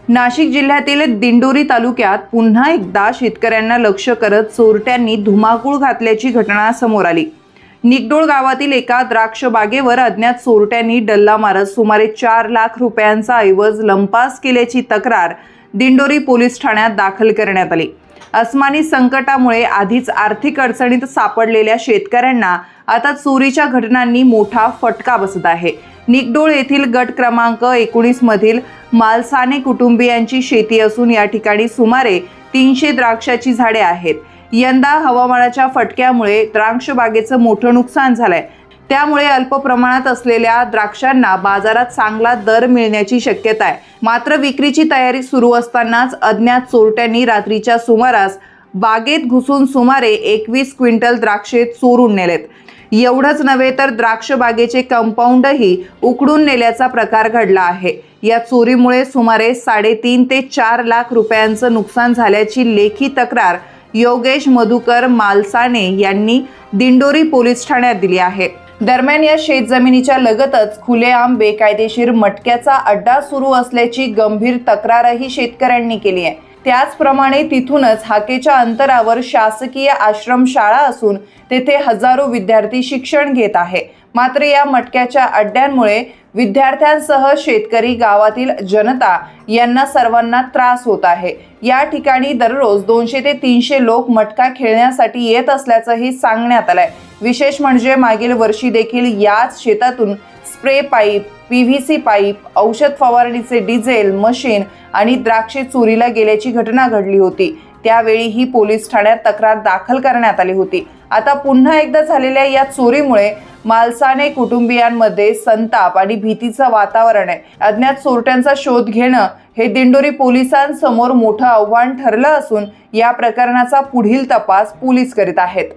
नाशिक जिल्ह्यातील दिंडोरी तालुक्यात पुन्हा एकदा शेतकऱ्यांना लक्ष्य करत चोरट्यांनी धुमाकूळ घातल्याची घटना समोर आली। निकडोळ गावातील एका द्राक्ष बागेवर अज्ञात चोरट्यांनी डल्ला मारत सुमारे 4 लाख रुपयांचा ऐवज लंपास केल्याची तक्रार दिंडोरी पोलीस ठाण्यात दाखल करण्यात आली। अस्मानी संकटामुळे आधीच आर्थिक अडचणीत सापडलेल्या शेतकऱ्यांना आता चोरीच्या घटनांनी मोठा फटका बसत आहे। निकडोळ येथील गट क्रमांक 19 मधील मालसाने कुटुंबियांची शेती असून या ठिकाणी सुमारे 300 द्राक्षाची झाडे आहेत। यंदा हवामानाच्या फटक्यामुळे द्राक्ष बागेचं मोठं नुकसान झालंय। त्यामुळे अल्प प्रमाणात असलेल्या द्राक्षांना बाजारात चांगला दर मिळण्याची शक्यता आहे। मात्र विक्रीची तयारी सुरू असतानाच अज्ञात चोरट्यांनी रात्रीच्या सुमारास बागेत घुसून सुमारे 21 क्विंटल द्राक्षे चोरून नेलेत। एवढंच नव्हे तर द्राक्ष बागेचे कंपाऊंडही उकडून नेल्याचा प्रकार घडला आहे। या चोरीमुळे सुमारे 3.5 ते 4 लाख रुपयांचं नुकसान झाल्याची लेखी तक्रार योगेश मधुकर मालसाने यांनी दिंडोरी पोलीस ठाण्यात दिली आहे। दरम्यान या शेतजमिनीच्या लगतच खुलेआम बेकायदेशीर मटक्याचा अड्डा सुरू असल्याची गंभीर तक्रारही शेतकऱ्यांनी केली आहे। त्याचप्रमाणे तिथूनच हाकेच्या अंतरावर शासकीय आश्रमशाळा असून तेथे हजारो विद्यार्थी शिक्षण घेत आहे। मात्र या मटक्याच्या अड्ड्यांमुळे विद्यार्थ्यांसह शेतकरी, गावातील जनता यांना सर्वांना त्रास होत आहे। या ठिकाणी दररोज 200 ते 300 लोक मटका खेळण्यासाठी येत असल्याचंही सांगण्यात आलंय। विशेष म्हणजे मागील वर्षी देखील याच शेतातून स्प्रे पाईप, PVC पाईप, औषध फवारणीचे डिझेल मशीन आणि द्राक्षे चोरीला गेल्याची घटना घडली होती। त्यावेळीही पोलीस ठाण्यात तक्रार दाखल करण्यात आली होती। आता पुन्हा एकदा झालेल्या या चोरीमुळे मालसाने कुटुंबियांमध्ये संताप आणि भीतीचं वातावरण आहे। अज्ञात चोरट्यांचा शोध घेणं हे दिंडोरी पोलिसांसमोर मोठं आव्हान ठरलं असून या प्रकरणाचा पुढील तपास पोलीस करीत आहेत।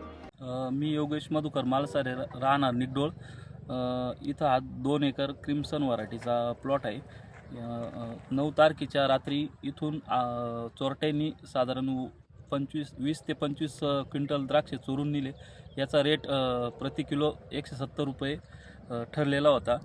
मी योगेश मधुकर मालसाने राहणार निकडोळ। इथं हा 2 एकर क्रिम्सन व्हरायटीचा प्लॉट आहे। 9 तारखेच्या रात्री इथून चोरट्यांनी साधारण 20 ते 25 क्विंटल द्राक्षे चोरून नेले। याचा रेट प्रति किलो 170 रुपये ठरलेला होता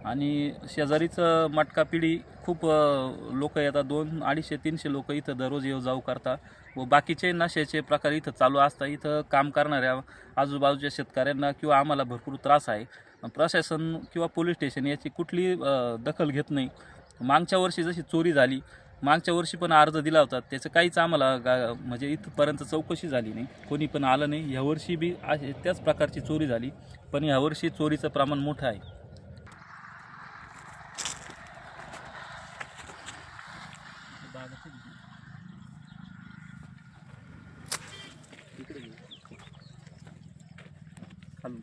आणि शेजारीच मटका पिढी खूप लोक येतात, 200, 250, 300 लोक इथं दररोज येऊ जाऊ करतात व बाकीचे नशेचे प्रकार इथं चालू असतात। इथं काम करणाऱ्या आजूबाजूच्या शेतकऱ्यांना किंवा आम्हाला भरपूर त्रास आहे। प्रशासन किंवा पोलीस स्टेशन याची कुठली दखल घेत नाही। मागच्या वर्षी जशी चोरी झाली, मागच्या वर्षी पण अर्ज दिला होता, त्याचं काहीच आम्हाला म्हणजे इथपर्यंत चौकशी झाली नाही, कोणी पण आलं नाही। ह्यावर्षी बी त्याच प्रकारची चोरी झाली, पण ह्यावर्षी चोरीचं प्रमाण मोठं आहे।